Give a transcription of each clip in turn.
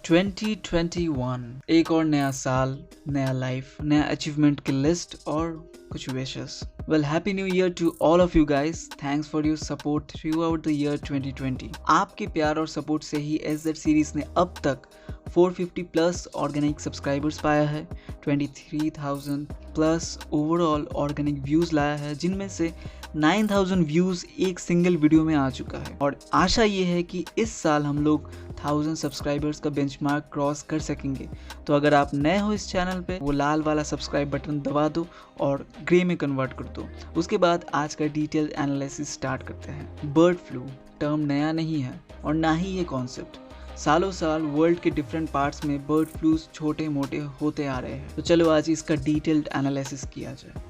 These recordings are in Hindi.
2021 एक और नया साल, नया लाइफ, नया अचीवमेंट की लिस्ट और कुछ wishes. Well, happy new year to all of you guys. Thanks for your support throughout the year 2020। आपके प्यार और सपोर्ट से ही SZ सीरीज ने अब तक 450 प्लस ऑर्गेनिक सब्सक्राइबर्स पाया है, 23,000 प्लस ओवरऑल ऑर्गेनिक व्यूज लाया है, जिनमें से 9,000 व्यूज एक सिंगल वीडियो में आ चुका है। और आशा ये है कि इस साल हम लोग 1000 सब्सक्राइबर्स का बेंचमार्क क्रॉस कर सकेंगे। तो अगर आप नए हो इस चैनल पे, वो लाल वाला सब्सक्राइब बटन दबा दो और ग्रे में कन्वर्ट कर दो। उसके बाद आज का डिटेल एनालिसिस स्टार्ट करते हैं। बर्ड फ्लू टर्म नया नहीं है और ना ही ये कॉन्सेप्ट। सालों साल वर्ल्ड के डिफरेंट पार्ट्स में बर्ड फ्लूज छोटे मोटे होते आ रहे हैं। तो चलो आज इसका डिटेल्ड एनालिसिस किया जाए।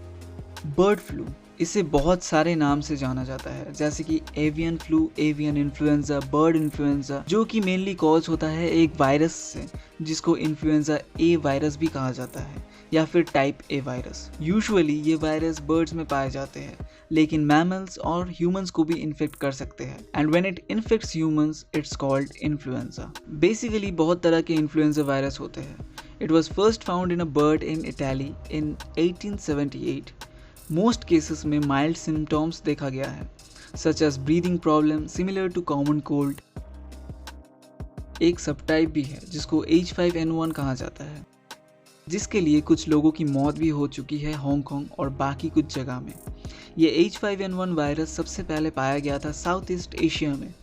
बर्ड फ्लू, इसे बहुत सारे नाम से जाना जाता है, जैसे कि avian flu, avian influenza, bird influenza, जो कि मेनली कॉज होता है एक वायरस से, जिसको इन्फ्लुएंजा ए वायरस भी कहा जाता है, या फिर टाइप ए वायरस। यूजुअली ये वायरस बर्ड्स में पाए जाते हैं, लेकिन मैमल्स और ह्यूमंस को भी इन्फेक्ट कर सकते हैं। And when it infects humans, it's called influenza. Basically बहुत तरह के इन्फ्लुएंजा वायरस होते हैं। It was first found in a bird in Italy in 1878। Most cases में माइल्ड सिम्टम्स देखा गया है, such as breathing problem similar to common cold. एक सबटाइप भी है जिसको H5N1 कहा जाता है, जिसके लिए कुछ लोगों की मौत भी हो चुकी है हांगकांग और बाकी कुछ जगह में। ये H5N1 वायरस सबसे पहले पाया गया था साउथ ईस्ट एशिया में,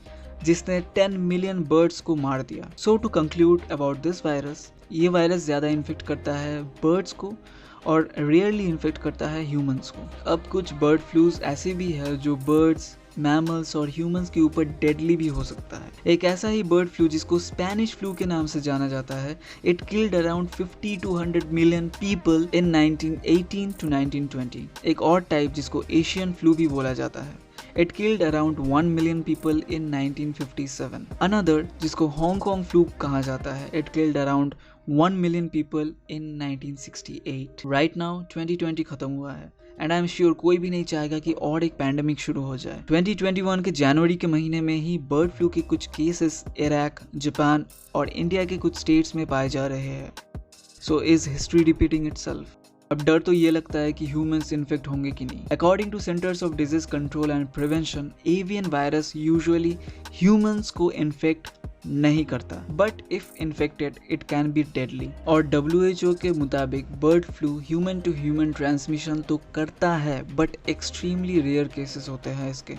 जिसने 10 मिलियन बर्ड्स को मार दिया। So to conclude about this virus, ये वायरस ज़्यादा इन्फेक्ट करता है बर्ड्स को और रेयरली इन्फेक्ट करता है ह्यूमंस को। अब कुछ बर्ड फ्लूज ऐसे भी है जो बर्ड्स, मैमल्स और ह्यूमंस के ऊपर डेडली भी हो सकता है। एक ऐसा ही बर्ड फ्लू जिसको स्पेनिश फ्लू के नाम से जाना जाता है, it killed around 50 to 100 million people in 1918 to 1920। एक और टाइप जिसको एशियन फ्लू भी बोला जाता है, it killed around 1 million people in 1957। Another जिसको हांगकांग फ्लू कहा जाता है, it killed around 1 million people in 1968। Right now 2020 खत्म हुआ है एंड आई एम श्योर कोई भी नहीं चाहेगा कि और एक पैंडेमिक शुरू हो जाए। 2021 के जनवरी के महीने में ही बर्ड फ्लू के कुछ केसेस इराक, जापान और इंडिया के कुछ स्टेट्स में पाए जा रहे हैं। So is history repeating itself? अब डर तो ये लगता है कि ह्यूमंस इन्फेक्ट होंगे कि नहीं। According to centers of disease control and prevention, avian virus usually humans को इन्फेक्ट नहीं करता, but if infected it can be deadly. और WHO के मुताबिक bird flu human to human transmission तो करता है, बट एक्सट्रीमली रेयर केसेस होते हैं इसके।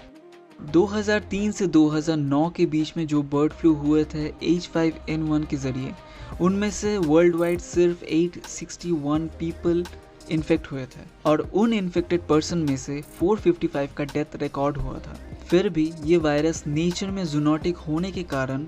2003 से 2009 के बीच में जो बर्ड फ्लू हुए थे H5N1 के जरिए, उनमें से वर्ल्ड वाइड सिर्फ 861 पीपल इन्फेक्ट हुए थे और उन इन्फेक्टेड पर्सन में से 455 का डेथ रिकॉर्ड हुआ था। फिर भी ये वायरस नेचर में जूनोटिक होने के कारण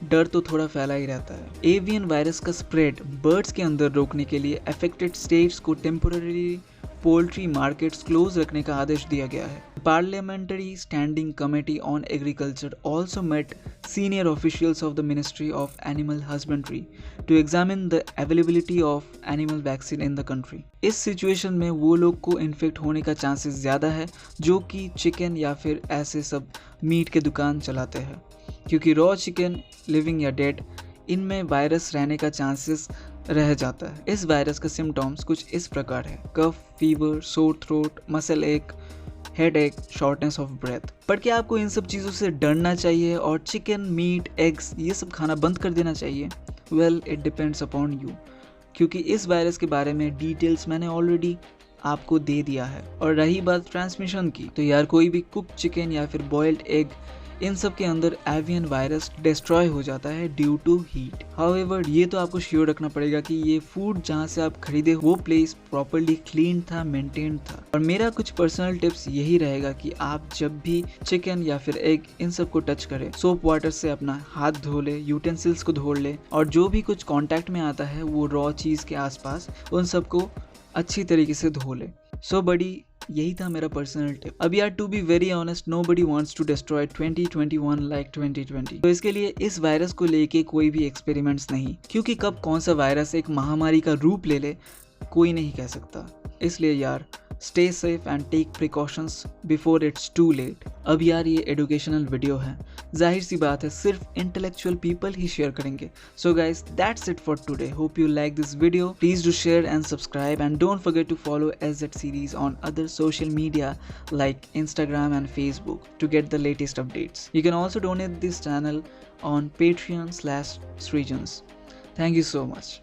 डर तो थोड़ा फैला ही रहता है। एवियन वायरस का स्प्रेड बर्ड्स के अंदर रोकने के लिए अफेक्टेड स्टेट्स को टेम्पोररी पोल्ट्री मार्केट्स क्लोज रखने का आदेश दिया गया है। Parliamentary standing committee on agriculture also met senior officials of the Ministry of Animal Husbandry to examine the availability of animal vaccine in the country. इस सिचुएशन में वो लोग को इन्फेक्ट होने का चांसेस ज़्यादा है जो कि चिकन या फिर ऐसे सब मीट के दुकान चलाते हैं, क्योंकि रॉ चिकन, लिविंग या डेड, इनमें वायरस रहने का चांसेस रह जाता है। इस वायरस का सिम्टम्स कुछ इस प्रकार है: कफ, फीवर, सोर थ्रोट, मसल एक, हेड एक, शॉर्टनेस ऑफ ब्रेथ। पर क्या आपको इन सब चीज़ों से डरना चाहिए और चिकन, मीट, एग्स ये सब खाना बंद कर देना चाहिए? Well, it depends upon you, क्योंकि इस वायरस के बारे में डिटेल्स मैंने ऑलरेडी आपको दे दिया है। और रही बात ट्रांसमिशन की, तो यार कोई भी कुक चिकन या फिर बॉइल्ड एग, इन सब के अंदर एवियन वायरस डिस्ट्रॉय हो जाता है ड्यू टू हीट। हाउएवर, ये तो आपको श्योर रखना पड़ेगा कि ये फूड जहाँ से आप खरीदे वो प्लेस प्रॉपर्ली क्लीन था, मेंटेन था। और मेरा कुछ पर्सनल टिप्स यही रहेगा कि आप जब भी चिकन या फिर एग इन सब को टच करें, सोप वाटर से अपना हाथ धो ले, यूटेंसिल्स को धो ले, और जो भी कुछ कॉन्टैक्ट में आता है वो रॉ चीज़ के आसपास, उन सबको अच्छी तरीके से धो ले। सो बड़ी यही था मेरा पर्सनल टिप। अब यार, to be very honest, nobody wants to destroy 2021 like 2020। तो इसके लिए इस वायरस को लेके कोई भी एक्सपेरिमेंट्स नहीं, क्योंकि कब कौन सा वायरस एक महामारी का रूप ले ले कोई नहीं कह सकता। इसलिए यार, Stay safe and take precautions before it's too late. अब यार ये एजुकेशनल वीडियो है, जाहिर सी बात है सिर्फ इंटेलेक्चुअल पीपल ही शेयर करेंगे. So guys, that's it for today. Hope you like this video. Please do share and subscribe, and don't forget to follow SZ series on other social media like Instagram and Facebook to get the latest updates. You can also donate this channel on Patreon/Srijans. Thank you so much.